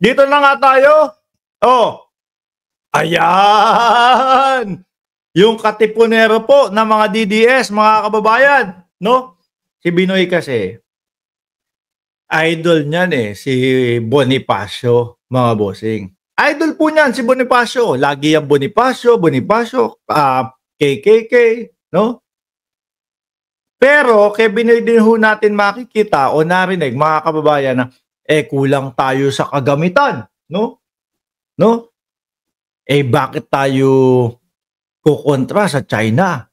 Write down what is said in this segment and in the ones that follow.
Dito na nga tayo. Oh, ayan. Yung katipunero po ng mga DDS, mga kababayan, no? Si Binoy kasi, idol niyan si Bonifacio, mga bossing. Idol po niyan si Bonifacio. Lagi yung Bonifacio, KKK, no? Pero kay Binoy din ho natin makikita o narinig, mga kababayan, na kulang tayo sa kagamitan, no? No? Bakit tayo kukontra sa China?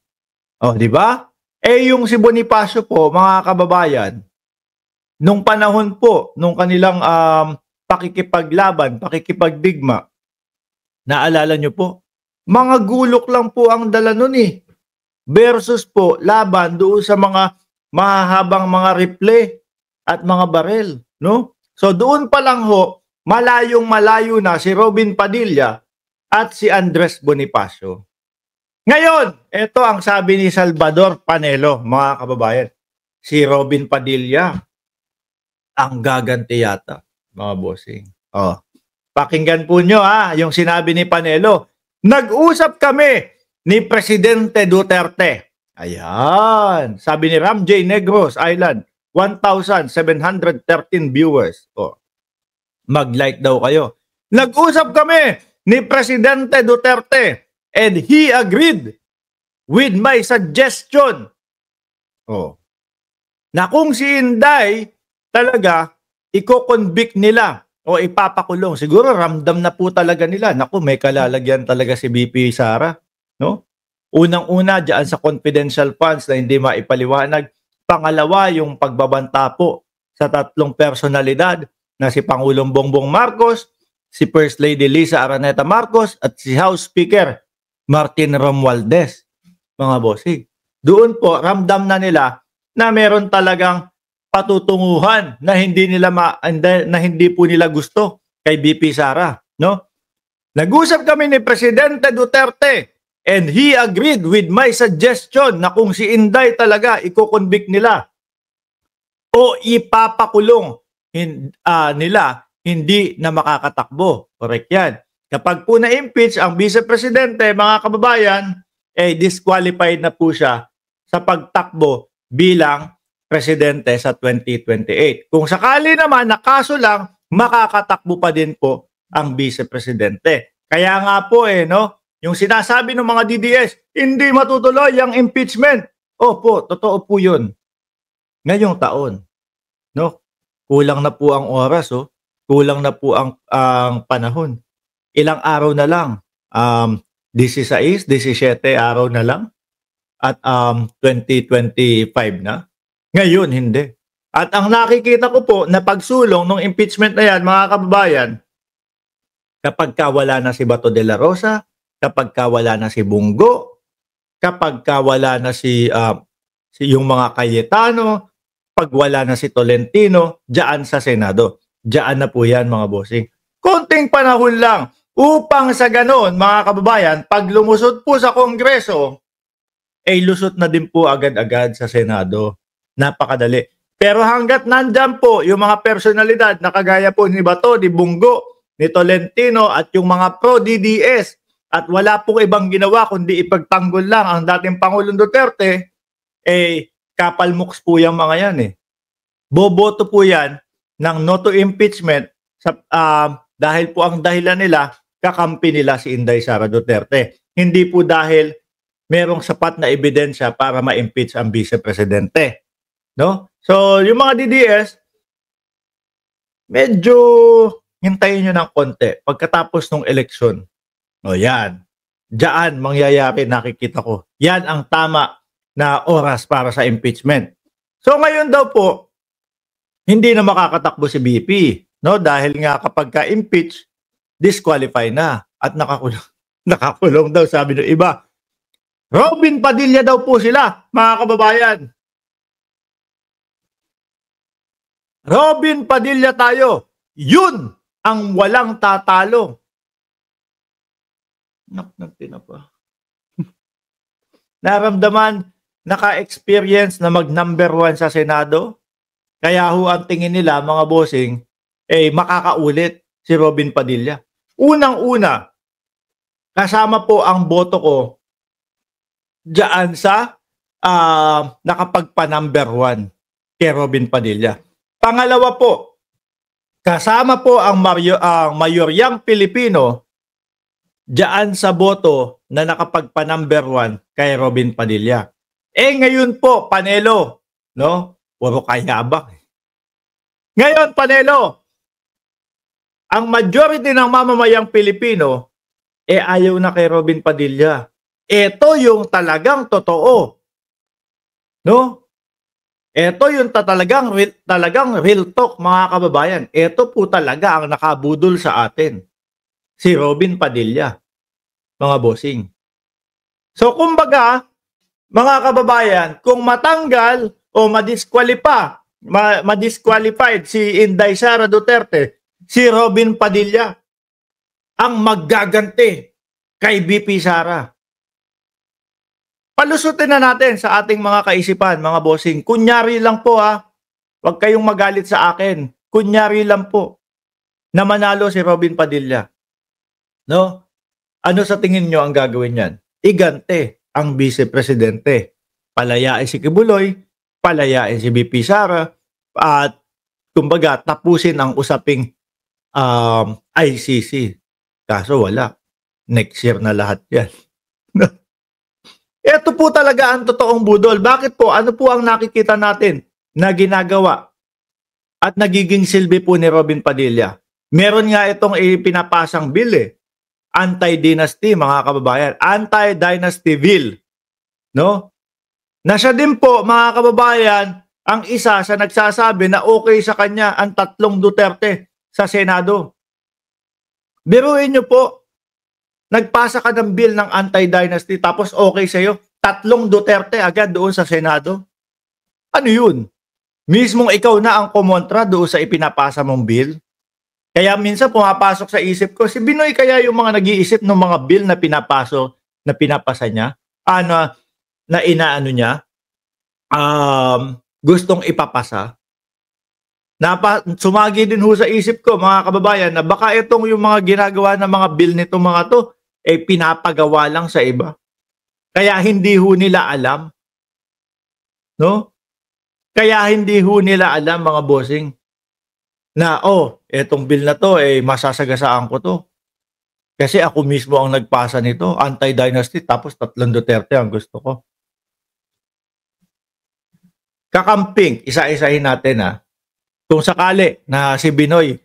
Oh, di ba? Yung si Bonifacio po, mga kababayan, nung panahon po, nung kanilang pakikipaglaban, pakikipagdigma, naalala nyo po, mga gulok lang po ang dala nun versus po laban doon sa mga mahahabang mga rifle at mga barel, no? So doon pa lang ho, malayong malayo na si Robin Padilla at si Andres Bonifacio. Ngayon, ito ang sabi ni Salvador Panelo, mga kababayan. Si Robin Padilla ang gaganti yata, mga bossing. Oh, pakinggan po nyo yung sinabi ni Panelo. Nag-usap kami ni Presidente Duterte. Ayan. Sabi ni Ram J. Negros Island, 1,713 viewers. Oh, mag-like daw kayo. Nag-usap kami ni Presidente Duterte and he agreed with my suggestion. Oh, na kung si Inday talaga iko-convict nila o ipapakulong. Siguro ramdam na po talaga nila. Naku, may kalalagyan talaga si BP Sara, no? Unang-una diyan sa confidential funds na hindi maipaliwanag. Pangalawa, yung pagbabanta po sa tatlong personalidad na si Pangulong Bongbong Marcos, si First Lady Lisa Araneta Marcos at si House Speaker Martin Romualdez. Mga bossing, doon po ramdam na nila na meron talagang patutunguhan na hindi po nila gusto kay BP Sara, no? Nag-usap kami ni Presidente Duterte and he agreed with my suggestion na kung si Inday talaga iko-convict nila o ipapakulong nila, hindi na makakatakbo. Correct yan. Kapag po na-impeach ang Vice Presidente, mga kababayan, disqualified na po siya sa pagtakbo bilang Presidente sa 2028. Kung sakali naman na kaso lang, makakatakbo pa din po ang Vice Presidente. Kaya nga po no, yung sinasabi ng mga DDS, hindi matutuloy ang impeachment. Opo, totoo po yun. Ngayong taon, no? Kulang na po ang oras, kulang na po ang panahon. Ilang araw na lang, 16, 17 araw na lang at 2025 na. Ngayon, hindi. At ang nakikita ko po na pagsulong ng impeachment na yan, mga kababayan, kapag wala na si Bato de la Rosa, kapag wala na si Bungo, kapag wala na si yung mga Cayetano, pag wala na si Tolentino, diyan sa Senado. Diyan na po yan, mga bossing. Konting panahon lang upang sa ganon, mga kababayan, pag lumusot po sa Kongreso, lusot na din po agad-agad sa Senado. Napakadali. Pero hanggat nandyan po yung mga personalidad na kagaya po ni Bato, ni Bungo, ni Tolentino at yung mga pro-DDS at wala pong ibang ginawa kundi ipagtanggol lang ang dating Pangulong Duterte, kapalmuks po yung mga yan Boboto po yan ng no to impeachment dahil po ang dahilan nila, kakampi nila si Inday Sara Duterte. Hindi po dahil merong sapat na ebidensya para ma-impeach ang Vice Presidente. No? So, yung mga DDS, medyo hintayin nyo ng konti pagkatapos ng eleksyon. O yan. Diyan mangyayari, nakikita ko. Yan ang tama na oras para sa impeachment. So, ngayon daw po, hindi na makakatakbo si BP. No? Dahil nga kapag ka-impeach, disqualify na. At nakakulong daw, sabi ng iba. Robin Padilla daw po sila, mga kababayan. Robin Padilla tayo. Yun ang walang tatalo. Tinapa. Naramdaman, naka-experience na mag-number 1 sa Senado. Kaya ho ang tingin nila, mga bossing, makakaulit si Robin Padilla. Unang-una, kasama po ang boto ko diyan sa nakapagpa-number 1 kay Robin Padilla. Pangalawa po, kasama po ang mayoryang Pilipino diyan sa boto na nakapagpa-number 1 kay Robin Padilla. Ngayon po, Panelo, no? Puro kayabang. Ngayon, Panelo, ang majority ng mamamayang Pilipino ayaw na kay Robin Padilla. Ito yung talagang totoo. No? Ito yung talagang real talk, mga kababayan. Ito po talaga ang nakabudol sa atin. Si Robin Padilla, mga bossing. So kumbaga, mga kababayan, kung matanggal o madisqualified si Inday Sara Duterte, si Robin Padilla ang maggaganti kay BP Sara. Palusutin na natin sa ating mga kaisipan, mga bossing. Kunyari lang po Huwag kayong magalit sa akin. Kunyari lang po na manalo si Robin Padilla. No? Ano sa tingin nyo ang gagawin niyan? Igante ang Vice Presidente. Palayain si Kibuloy, palayain si BP Sara, at kumbaga tapusin ang usaping ICC. Kaso wala. Next year na lahat yan. Ito po talaga ang totoong budol. Bakit po? Ano po ang nakikita natin na ginagawa at nagiging silbi po ni Robin Padilla? Meron nga itong pinapasang bill Anti-dynasty, mga kababayan. Anti-dynasty bill. No? Na siya din po, mga kababayan, ang isa sa nagsasabi na okay sa kanya ang 3 Duterte sa Senado. Biruin nyo po, nagpasa ka ng bill ng anti-dynasty tapos okay sa'yo, 3 Duterte agad doon sa Senado. Ano yun? Mismong ikaw na ang kumontra doon sa ipinapasa mong bill? Kaya minsan pumapasok sa isip ko, si Binoy kaya yung mga nag-iisip ng mga bill na pinapasa niya, na inaano niya, gustong ipapasa. Sumagi din ho sa isip ko, mga kababayan, na baka itong yung mga ginagawa ng mga bill nito mga to, pinapagawa lang sa iba. Kaya hindi ho nila alam. No? Kaya hindi ho nila alam, mga bossing, na etong bill na to, masasagasaan ko to. Kasi ako mismo ang nagpasa nito, anti-dynasty, tapos 3 Duterte ang gusto ko. Kakamping, isa-isahin natin kung sakali na si Binoy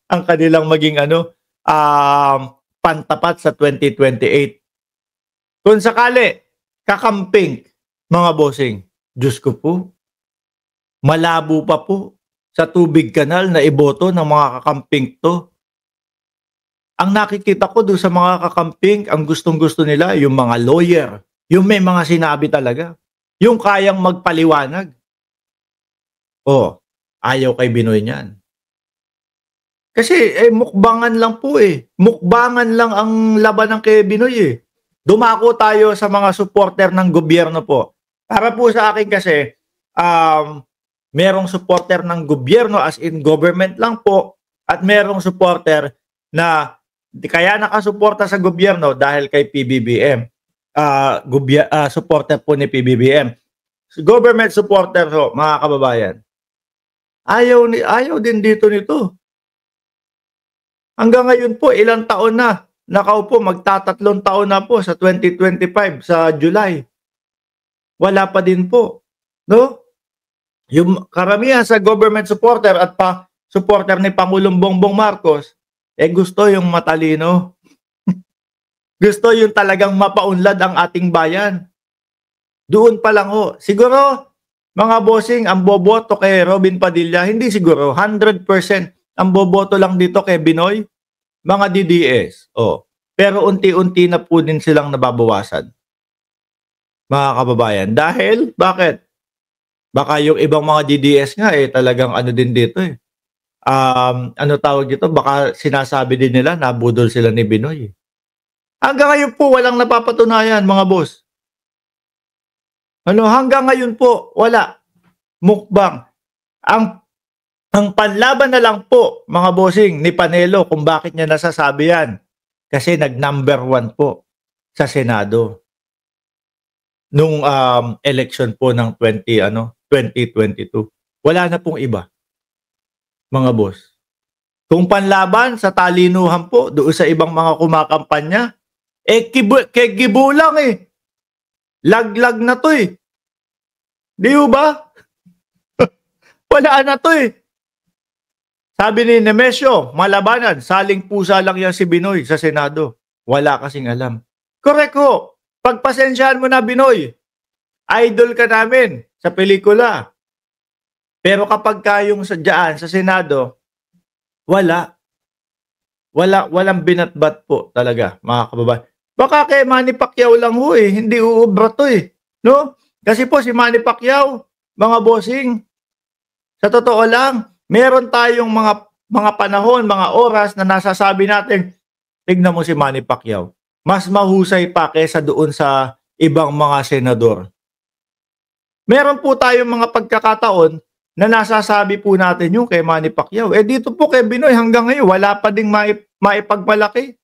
ang kanilang maging pantapat sa 2028. Kung sakali, kakamping, mga bossing, Diyos ko po, malabo pa po sa tubig kanal na iboto ng mga kakamping to. Ang nakikita ko doon sa mga kakamping, ang gustong-gusto nila, yung mga lawyer, yung may mga sinabi talaga, yung kayang magpaliwanag. Ayaw kay Binoy niyan. Kasi mukbangan lang po Mukbangan lang ang laban ng kay Binoy Dumako tayo sa mga supporter ng gobyerno po. Para po sa akin kasi, merong supporter ng gobyerno as in government lang po, at merong supporter na kaya nakasuporta sa gobyerno dahil kay PBBM. Supporter po ni PBBM. Government supporter ho, mga kababayan. Ayaw din dito nito. Hanggang ngayon po, ilang taon na. Nakaupo, magtatatlong taon na po sa 2025, sa July. Wala pa din po. No? Yung karamihan sa government supporter at supporter ni Pangulong Bongbong Marcos, gusto yung matalino. Gusto yung talagang mapaunlad ang ating bayan. Doon pa lang ho. Siguro, mga bossing, ang boboto kay Robin Padilla, hindi siguro, 100% ang boboto lang dito kay Binoy, mga DDS. Pero unti-unti na po din silang nababawasan. Mga kababayan. Dahil, bakit? Baka yung ibang mga DDS nga talagang ano din dito ano tawag dito? Baka sinasabi din nila na budol sila ni Binoy. Hanggang ngayon po, walang napapatunayan, mga boss. Hanggang ngayon po, wala. Mukbang. Ang Ang panlaban na lang po, mga bossing, ni Panelo kung bakit niya nasasabi yan. Kasi nag-number 1 po sa Senado nung election po ng 2022. Wala na pong iba, mga boss. Kung panlaban sa talinuhan po doon sa ibang mga kumakampanya, kigibo lang eh. Laglag na to eh. Di ba? Wala na to eh. Sabi ni Nemesio, malabanan, saling pusa lang yan si Binoy sa Senado. Wala kasing alam. Correct ho. Pagpasensyahan mo na, Binoy. Idol ka namin sa pelikula. Pero kapag kayong dyan sa Senado, walang binatbat po talaga, mga kababayan. Baka kay Manny Pacquiao lang ho eh, hindi uubra to eh. No? Kasi po si Manny Pacquiao, mga bossing, sa totoo lang, meron tayong mga panahon, mga oras na nasasabi natin, tignan mo si Manny Pacquiao, mas mahusay pa kaysa doon sa ibang mga senador. Meron po tayong mga pagkakataon na nasasabi po natin yung kay Manny Pacquiao. Dito po kay Binoy hanggang ngayon, wala pa ding maipagmalaki.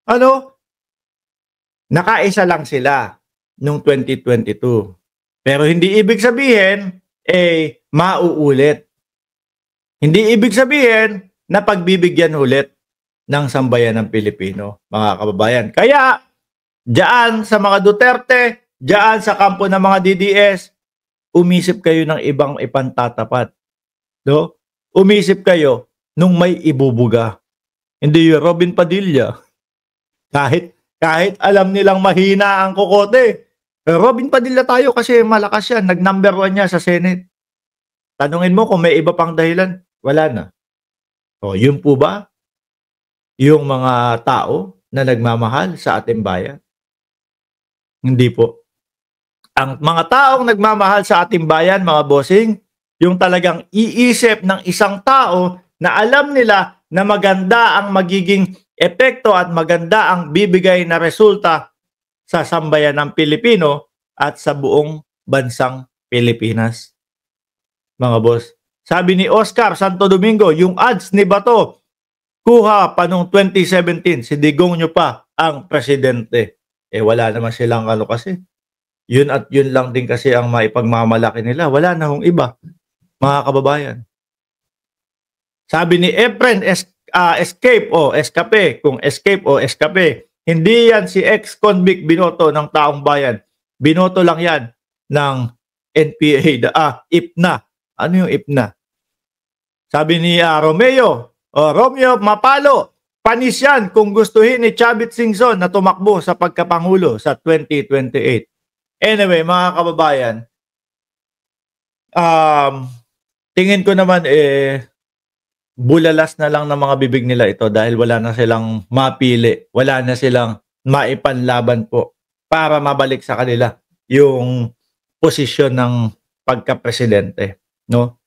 Ano? Nakaisa lang sila nung 2022. Pero hindi ibig sabihin, mauulit. Hindi ibig sabihin na pagbibigyan ulit ng sambayan ng Pilipino, mga kababayan. Kaya, diyan sa mga Duterte, diyan sa kampo ng mga DDS, umisip kayo ng ibang ipantatapat. No? Umisip kayo nung may ibubuga. Hindi yung Robin Padilla. Kahit alam nilang mahina ang kokote. Pero Robin Padilla tayo kasi malakas yan. Nag-number 1 niya sa Senate. Tanungin mo kung may iba pang dahilan. Wala na. O, yun po ba yung mga tao na nagmamahal sa ating bayan? Hindi po. Ang mga taong nagmamahal sa ating bayan, mga bossing, yung talagang iisip ng isang tao na alam nila na maganda ang magiging epekto at maganda ang bibigay na resulta sa sambayan ng Pilipino at sa buong bansang Pilipinas. Mga boss, sabi ni Oscar Santo Domingo, yung ads ni Bato, kuha pa nung 2017, si Digong nyo pa ang presidente. Wala naman silang kasi. Yun at yun lang din kasi ang maipagmamalaki nila. Wala na hong iba, mga kababayan. Sabi ni Efren, escape o escape. Kung escape o escape, hindi yan si ex-convict binoto ng taong bayan. Binoto lang yan ng NPA, IPNA. Ano yung IPNA? Sabi ni Romeo Mapalo, panis yan kung gustuhin ni Chavit Singson na tumakbo sa pagkapangulo sa 2028. Anyway, mga kababayan, tingin ko naman bulalas na lang ng mga bibig nila ito dahil wala na silang mapili, wala na silang maipanlaban po para mabalik sa kanila yung posisyon ng pagka-presidente, no?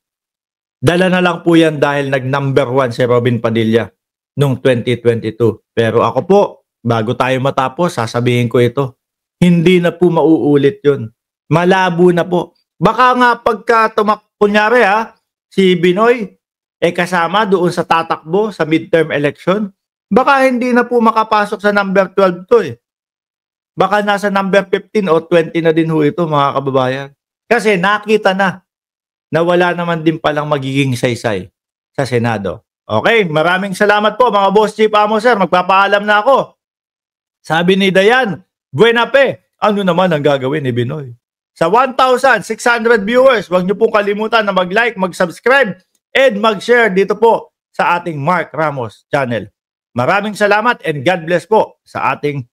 Dala na lang po yan dahil nag-number 1 si Robin Padilla noong 2022. Pero ako po, bago tayo matapos, sasabihin ko ito, hindi na po mauulit yun. Malabo na po. Baka nga pagka kunyari si Binoy, kasama doon sa tatakbo sa midterm election, baka hindi na po makapasok sa number 12 to Baka nasa number 15 o 20 na din ho ito, mga kababayan. Kasi nakita na wala naman din palang magiging saysay sa Senado. Okay, maraming salamat po mga Boss Chief Amo Sir. Magpapaalam na ako. Sabi ni Dayan, buena pe, ano naman ang gagawin ni Binoy? Sa 1,600 viewers, huwag niyo pong kalimutan na mag-like, mag-subscribe, and mag-share dito po sa ating Mark Ramos channel. Maraming salamat and God bless po sa ating